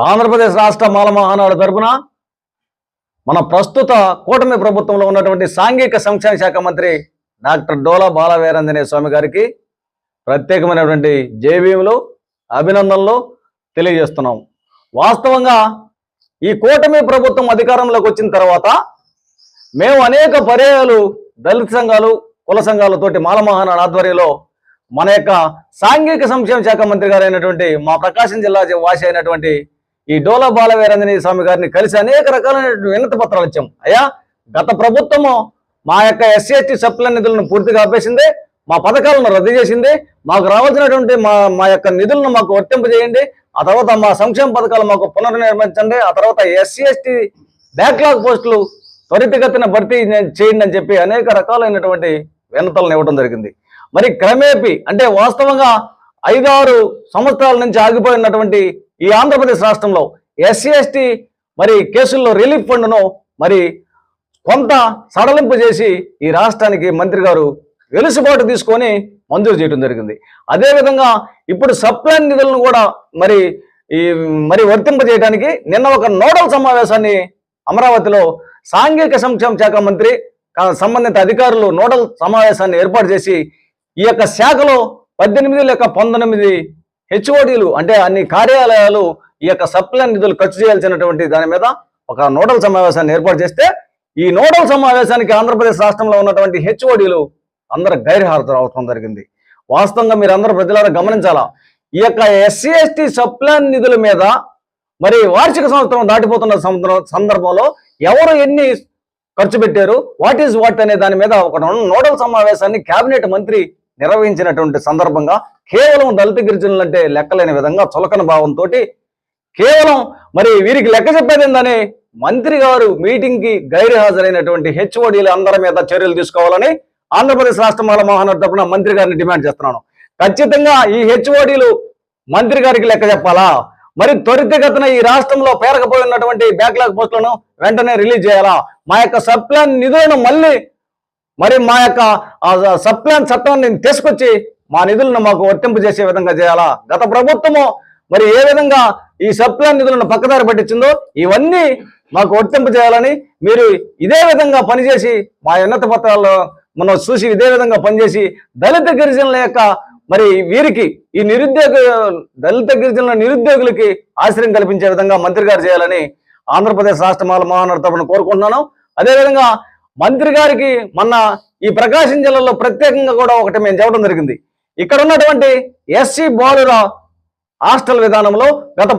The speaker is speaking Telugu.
ఆంధ్రప్రదేశ్ రాష్ట్ర మాల మహానాడు తరపున మన ప్రస్తుత కూటమి ప్రభుత్వంలో ఉన్నటువంటి సాంఘిక సంక్షేమ శాఖ మంత్రి డాక్టర్ డోలా బాలవీరాంజనేయ స్వామి గారికి ప్రత్యేకమైనటువంటి జేబీఎంలు అభినందనలు తెలియజేస్తున్నాం. వాస్తవంగా ఈ కూటమి ప్రభుత్వం అధికారంలోకి వచ్చిన తర్వాత మేము అనేక పర్యాయాలు దళిత సంఘాలు కుల సంఘాలతోటి మాల మహానాడు ఆధ్వర్యంలో మన యొక్క సాంఘిక సంక్షేమ శాఖ మంత్రి గారు అయినటువంటి మా ప్రకాశం జిల్లా వాసి అయినటువంటి ఈ డోలా బాలవీరాంజనేయ స్వామి గారిని కలిసి అనేక రకాలైన వినతి పత్రాలు ఇచ్చాం. అయ్యా, గత ప్రభుత్వము మా యొక్క ఎస్సీ ఎస్టీ సప్లై నిధులను పూర్తిగా ఆపేసింది, మా పథకాలను రద్దు చేసింది, మాకు రావాల్సినటువంటి మా యొక్క నిధులను మాకు వర్తింపజేయండి, ఆ తర్వాత మా సంక్షేమ పథకాలు మాకు పునర్నిర్మించండి, ఆ తర్వాత ఎస్సీ ఎస్టీ బ్యాక్లాగ్ పోస్టులు త్వరితగతిన భర్తీ చేయండి అని చెప్పి అనేక రకాలైనటువంటి వినతులను ఇవ్వడం జరిగింది. మరి క్రమేపీ అంటే వాస్తవంగా 5-6 సంవత్సరాల నుంచి ఆగిపోయినటువంటి ఈ ఆంధ్రప్రదేశ్ రాష్ట్రంలో ఎస్సీ ఎస్టీ మరి కేసుల్లో రిలీఫ్ ఫండ్ను మరి కొంత సడలింపు చేసి ఈ రాష్ట్రానికి మంత్రి గారు వెలుసుబాటు తీసుకొని మంజూరు చేయడం జరిగింది. అదేవిధంగా ఇప్పుడు సప్లై నిధులను కూడా మరి వర్తింపజేయడానికి నిన్న ఒక నోడల్ సమావేశాన్ని అమరావతిలో సాంఘిక సంక్షేమ శాఖ మంత్రి సంబంధిత అధికారులు నోడల్ సమావేశాన్ని ఏర్పాటు చేసి ఈ యొక్క శాఖలో 18 లేక 19 హెచ్ఓడీలు అంటే అన్ని కార్యాలయాలు ఈ యొక్క సప్లై నిధులు ఖర్చు చేయాల్సినటువంటి దాని మీద ఒక నోడల్ సమావేశాన్ని ఏర్పాటు చేస్తే ఈ నోడల్ సమావేశానికి ఆంధ్రప్రదేశ్ రాష్ట్రంలో ఉన్నటువంటి హెచ్ఓడీలు అందరూ గైర్హాజరు అవడం జరిగింది. వాస్తవంగా మీరు అందరూ ప్రజలారా గమనించాలా, ఈ యొక్క ఎస్సీ ఎస్టీ సప్లై నిధుల మీద మరి వార్షిక సంవత్సరం దాటిపోతున్న సందర్భంలో ఎవరు ఎన్ని ఖర్చు పెట్టారు, వాట్ ఈజ్ వాట్ అనే దాని మీద ఒక నోడల్ సమావేశాన్ని కేబినెట్ మంత్రి నిర్వహించినటువంటి సందర్భంగా కేవలం దళిత గిరిజనులు అంటే లెక్కలేని విధంగా చులకన భావంతో కేవలం మరి వీరికి లెక్క చెప్పేదిందని మంత్రి గారు మీటింగ్కి గైర్హాజరైనటువంటి హెచ్ఓడీలు అందరి మీద చర్యలు తీసుకోవాలని ఆంధ్రప్రదేశ్ రాష్ట్ర మాల మహానాడు తరపున మంత్రి గారిని డిమాండ్ చేస్తున్నాను. ఖచ్చితంగా ఈ హెచ్ఓడీలు మంత్రి గారికి లెక్క చెప్పాలా, మరి త్వరితగతిన ఈ రాష్ట్రంలో పేరకపోయి ఉన్నటువంటి బ్యాక్లాగ్ పోస్టులను వెంటనే రిలీజ్ చేయాలా, మా యొక్క సప్లాన్ నిధులను మళ్ళీ మరి మా యొక్క సప్లాన్ చట్టాన్ని తీసుకొచ్చి మా నిధులను మాకు వర్తింపు చేసే విధంగా చేయాలా. గత ప్రభుత్వము మరి ఏ విధంగా ఈ సప్లాన్ నిధులను పక్కదారి పట్టించిందో ఇవన్నీ మాకు వర్తింపు చేయాలని మీరు ఇదే విధంగా పనిచేసి మా ఉన్నత పత్రాల్లో మనం చూసి ఇదే విధంగా పనిచేసి దళిత గిరిజనుల యొక్క మరి వీరికి ఈ దళిత గిరిజనుల నిరుద్యోగులకి ఆశ్రయం కల్పించే విధంగా మంత్రి గారు చేయాలని ఆంధ్రప్రదేశ్ రాష్ట్ర మాల మహానాడు తరపున కోరుకుంటున్నాను. అదేవిధంగా మంత్రి గారికి మొన్న ఈ ప్రకాశం జిల్లాలో ప్రత్యేకంగా కూడా ఒకటి మేము చెప్పడం జరిగింది. ఇక్కడ ఉన్నటువంటి ఎస్సీ బాలుర హాస్టల్ విధానంలో గత